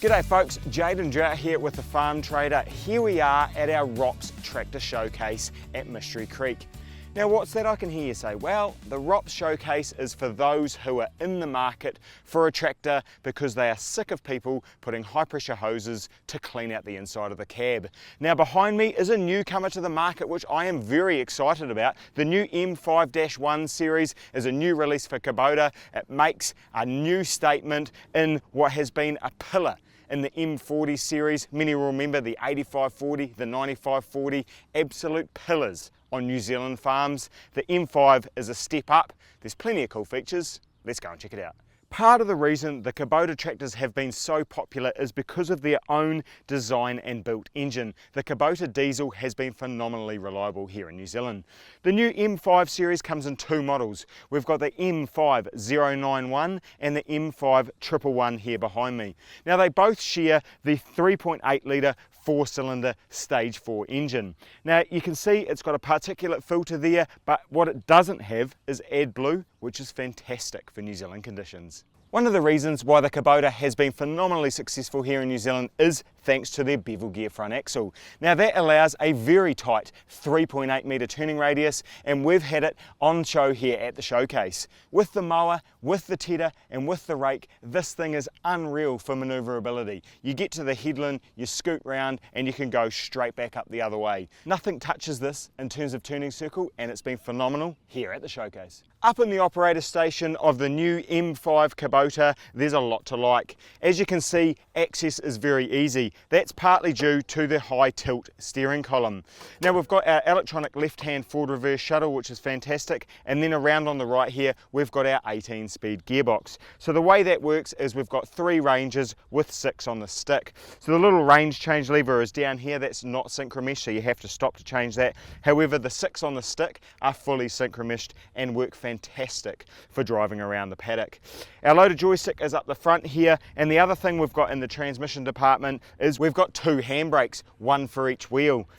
G'day folks, Jaden Drought here with the Farm Trader. Here we are at our ROPS Tractor Showcase at Mystery Creek. Now what's that, I can hear you say? Well, the ROPS Showcase is for those who are in the market for a tractor because they are sick of people putting high pressure hoses to clean out the inside of the cab. Now behind me is a newcomer to the market which I am very excited about. The new M5.111 series is a new release for Kubota. It makes a new statement in what has been a pillar in the M40 series. Many will remember the 8540, the 9540, absolute pillars on New Zealand farms. The M5 is a step up. There's plenty of cool features. Let's go and check it out. Part of the reason the Kubota tractors have been so popular is because of their own design and built engine. The Kubota diesel has been phenomenally reliable here in New Zealand. The new M5 series comes in two models. We've got the M5.111 and the M5.111 here behind me. Now they both share the 3.8 litre 4-cylinder stage 4 engine. Now you can see it's got a particulate filter there, but what it doesn't have is AdBlue, which is fantastic for New Zealand conditions. One of the reasons why the Kubota has been phenomenally successful here in New Zealand is thanks to their bevel gear front axle. Now that allows a very tight 3.8 metre turning radius, and we've had it on show here at the showcase. With the mower, with the tedder and with the rake, this thing is unreal for manoeuvrability. You get to the headland, you scoot round and you can go straight back up the other way. Nothing touches this in terms of turning circle, and it's been phenomenal here at the showcase. Up in the operator station of the new M5 Kubota, there's a lot to like. As you can see, access is very easy. That's partly due to the high tilt steering column. Now we've got our electronic left-hand forward reverse shuttle, which is fantastic, and then around on the right here, we've got our 18-speed gearbox. So the way that works is we've got 3 ranges with 6 on the stick. So the little range change lever is down here. That's not synchro-mesh, so you have to stop to change that. However, the 6 on the stick are fully synchro-meshed and work fantastic for driving around the paddock. Our loader joystick is up the front here, and the other thing we've got in the transmission department is we've got 2 handbrakes, one for each wheel.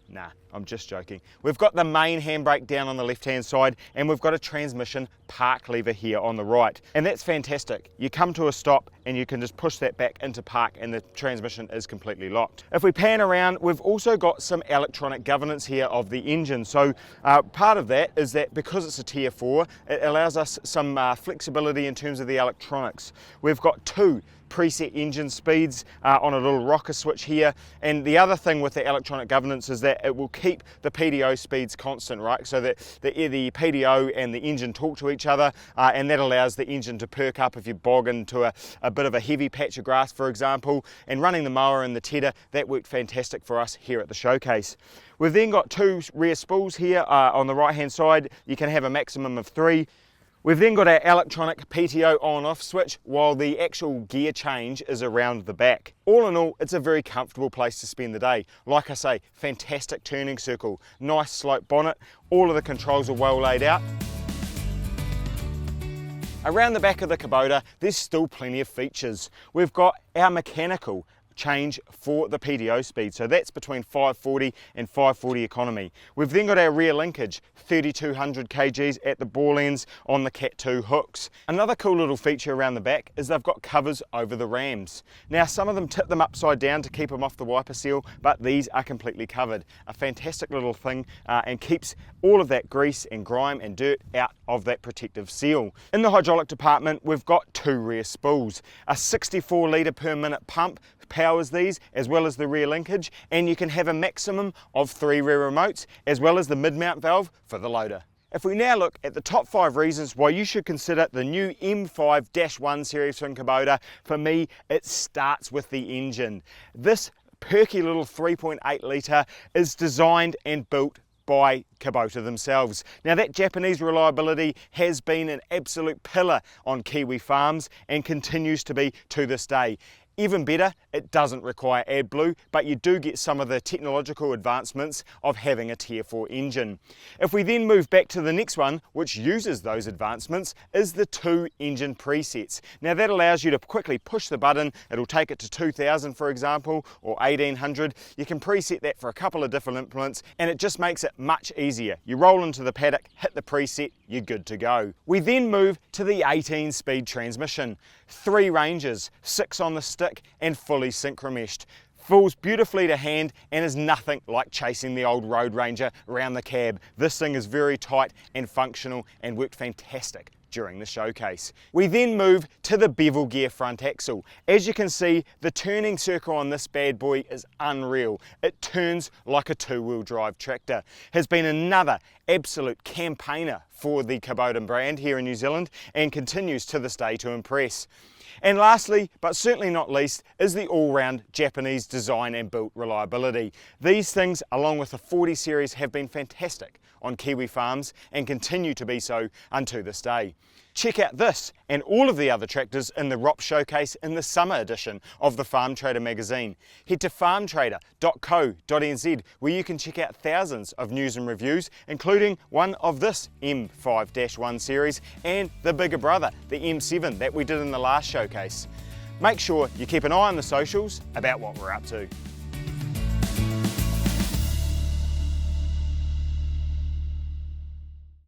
Nah, I'm just joking. We've got the main handbrake down on the left-hand side, and we've got a transmission park lever here on the right. And that's fantastic. You come to a stop and you can just push that back into park and the transmission is completely locked. If we pan around, we've also got some electronic governance here of the engine. So part of that is that because it's a Tier 4, it allows us some flexibility in terms of the electronics. We've got 2 preset engine speeds on a little rocker switch here, and the other thing with the electronic governance is that it will keep the PDO speeds constant, right? So that the PDO and the engine talk to each other, and that allows the engine to perk up if you bog into a bit of a heavy patch of grass, for example. And running the mower and the tedder, that worked fantastic for us here at the showcase. We've then got 2 rear spools here on the right hand side. You can have a maximum of 3. We've then got our electronic PTO on-off switch, while the actual gear change is around the back. All in all, it's a very comfortable place to spend the day. Like I say, fantastic turning circle, nice slope bonnet, all of the controls are well laid out. Around the back of the Kubota, there's still plenty of features. We've got our mechanical change for the PDO speed, so that's between 540 and 540 economy. We've then got our rear linkage, 3200 kgs at the ball ends on the Cat 2 hooks. Another cool little feature around the back is they've got covers over the rams. Now some of them tip them upside down to keep them off the wiper seal, but these are completely covered. A fantastic little thing and keeps all of that grease and grime and dirt out of that protective seal. In the hydraulic department, we've got 2 rear spools. A 64 litre per minute pump powers these, as well as the rear linkage, and you can have a maximum of 3 rear remotes, as well as the mid-mount valve for the loader. If we now look at the top 5 reasons why you should consider the new M5.1 series from Kubota, for me, it starts with the engine. This perky little 3.8 litre is designed and built by Kubota themselves. Now that Japanese reliability has been an absolute pillar on Kiwi farms and continues to be to this day. Even better, it doesn't require AdBlue, but you do get some of the technological advancements of having a Tier 4 engine. If we then move back to the next one, which uses those advancements, is the 2 engine presets. Now that allows you to quickly push the button. It'll take it to 2000, for example, or 1800. You can preset that for a couple of different implements, and it just makes it much easier. You roll into the paddock, hit the preset, you're good to go. We then move to the 18-speed transmission. 3 ranges, 6 on the stick and fully synchro-meshed. Feels beautifully to hand and is nothing like chasing the old Road Ranger around the cab. This thing is very tight and functional and worked fantastic during the showcase. We then move to the bevel gear front axle. As you can see, the turning circle on this bad boy is unreal. It turns like a 2-wheel drive tractor. Has been another absolute campaigner for the Kubota brand here in New Zealand and continues to this day to impress. And lastly, but certainly not least, is the all-round Japanese design and built reliability. These things, along with the 40 series, have been fantastic on Kiwi farms and continue to be so unto this day. Check out this and all of the other tractors in the ROP showcase in the summer edition of the Farm Trader magazine. Head to farmtrader.co.nz where you can check out thousands of news and reviews, including one of this M5.111 series and the bigger brother, the M7 that we did in the last showcase. Make sure you keep an eye on the socials about what we're up to.